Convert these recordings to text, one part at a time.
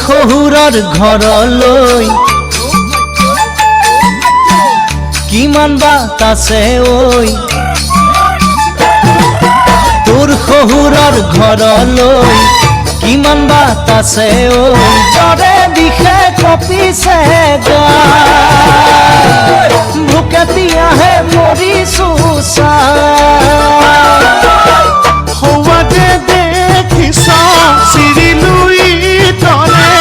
শহুৰৰ ঘৰলৈ কিমান বাট আছে ঐ তোৰ শহুৰৰ ঘৰলৈ কিমান বাট আছে ঐ জৰে বিষে কঁপিছে গায় ভোকে পিয়াহে মৰিছো সৌৱাতে দেখিছা চিৰিলুই তলে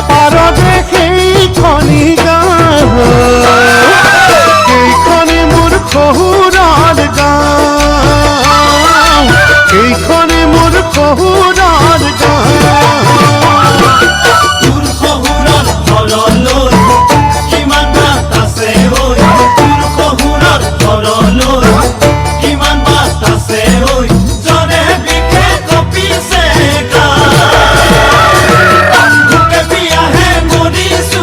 পাৰতে সেইখনি গাঁও সেইখনি মোৰ শহুৰৰ গাঁও সেইখনি মোৰ শহুৰৰ গাঁও তোৰ শহুৰৰ ঘৰলৈ কিমান বাট আছে ঐ তোৰ শহুৰৰ ঘৰলৈ কিমান বাট আছে ঐ জনে বিষে কঁপিছে গায় ভোকে পিয়াহে মৰিছো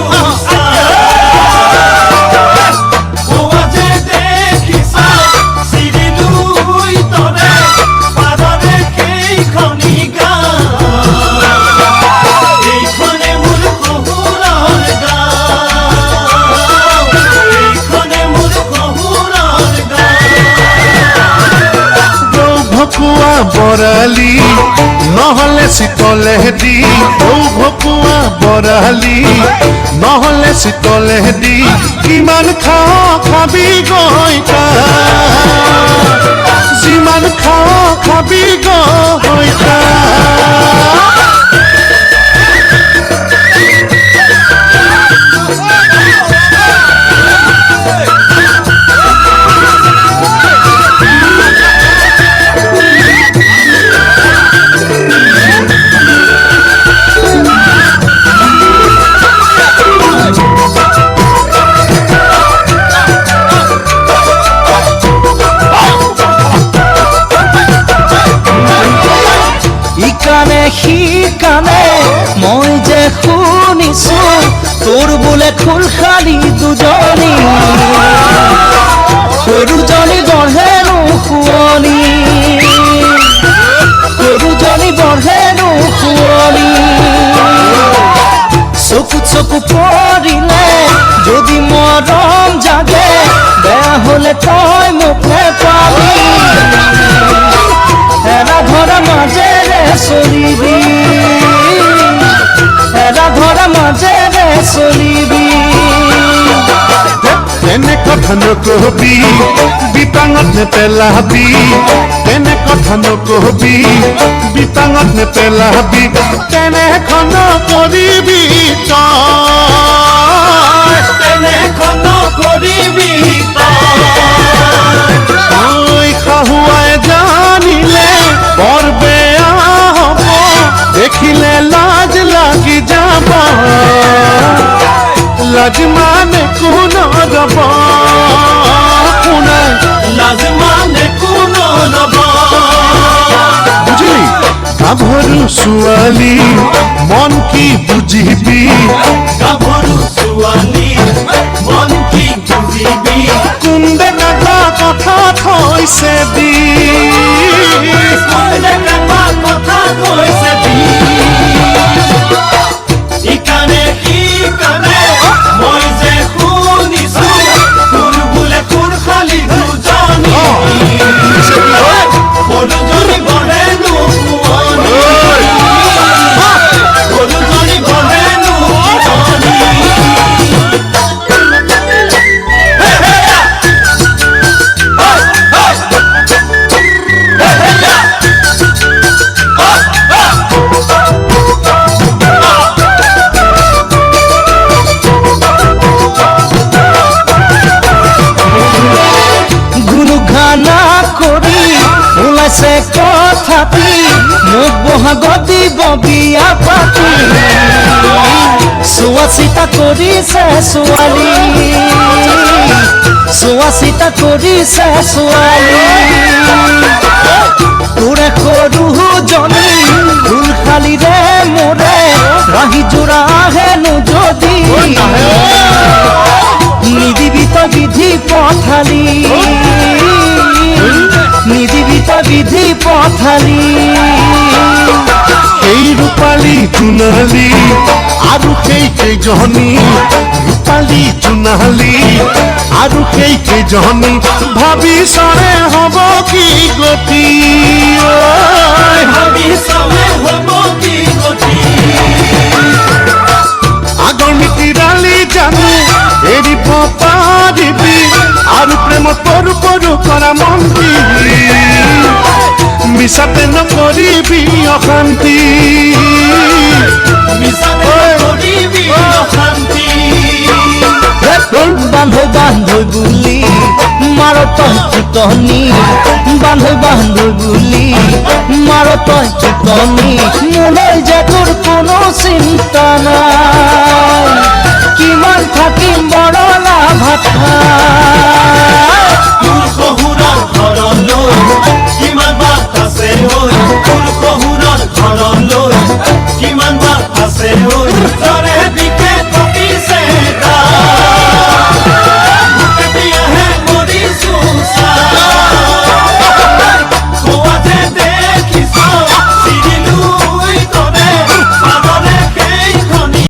সৌৱাতে দেখিছা চিৰিলুই তলে পাৰতে সেইখনি ভকুৱা বৰালি নহলে চিতলেহেদি ভকুৱা বৰালি নহলে চিতলেহেদি কিমান খাবি গৈ যিমান খাবি গৈ সিকানে মই যে শুনিছো তোৰ বোলে খোল খালি দুজনী সৰুজনী বঢ়েনো শুৱনি সৰুজনী বঢ়েনো শুৱনি চকুত চকু পৰিলে যদি মৰম জাগে বেয়া হলে তই মোক নেপাবি এৰা ধৰা মাজেৰে চলিবি এৰা ধৰা মাজেৰে চলিবি তেনে কথা নকবি বিপাঙত নেপেলাবি তেনে কথা নকবি বিপাঙত নেপেলাবি তেনেখন নকৰিবি তই তেনেখন নকৰিবি তই শাহুৱাই জানিলে বৰ বেয়া হ'ব দেখিলে লাজ লাগি যাব লাজ মানে কোনো ৰব কোনে লাজ মানে কোনো নব বুজিলি গাভৰু ছোৱালী মন কি বুজিবি গাভৰু ছোৱালী মন কি বুজিবি কোনবে কাটা কথা থৈছে দি কথা কৈছে ইকানে সিকানে মই যে শুনিছো তোৰ বোলে কোন খালি দুজনী সৰুজনী বঢ়েনো শুৱনি সৰুজনী বঢ়েনো শুৱনি ওলাইছে কথাটি মোক বহাগত দিব বিয়া পাতি চোৱা চিতা কৰিছে ছোৱালী চোৱা চিতা কৰিছে ছোৱালী তোৰে সৰুজনী ফুল খালিৰে মোৰে ৰাহি জোৰা হেনো যদি নিদিবি তই বিধি পথালি নিদিবি তই বিধি পথালি এই ৰূপালী ৰূপালী জোনালী আৰু সেইকেইজনী ৰূপালী জোনালী আৰু সেইকেইজনী ভাবিছৰে হ'ব কি গতি ঐ। ভাবিছনে হ'ব কি গতি আগৰ মিতিৰালি জানো এৰিব পাৰিবি আৰু প্ৰেমত পৰু পৰু কৰা মন্দি মিছাতে নকৰিবি অশান্তি মিছাতে কৰিবি অশান্তি বান্ধৈ বান্ধৈ বুলি মাৰ তই ফুটনি বান্ধৈ বান্ধৈ বুলি মাৰ তই ফুটনি মোলৈ যে তোৰ কোনো চিন্তা নাই কিমান থাকিম বৰলা ভাষা তোৰ শহুৰৰ ঘৰলৈ কিমান বাট আছে ঐ তোৰ শহুৰৰ ঘৰলৈ কিমান বাট আছে ঐ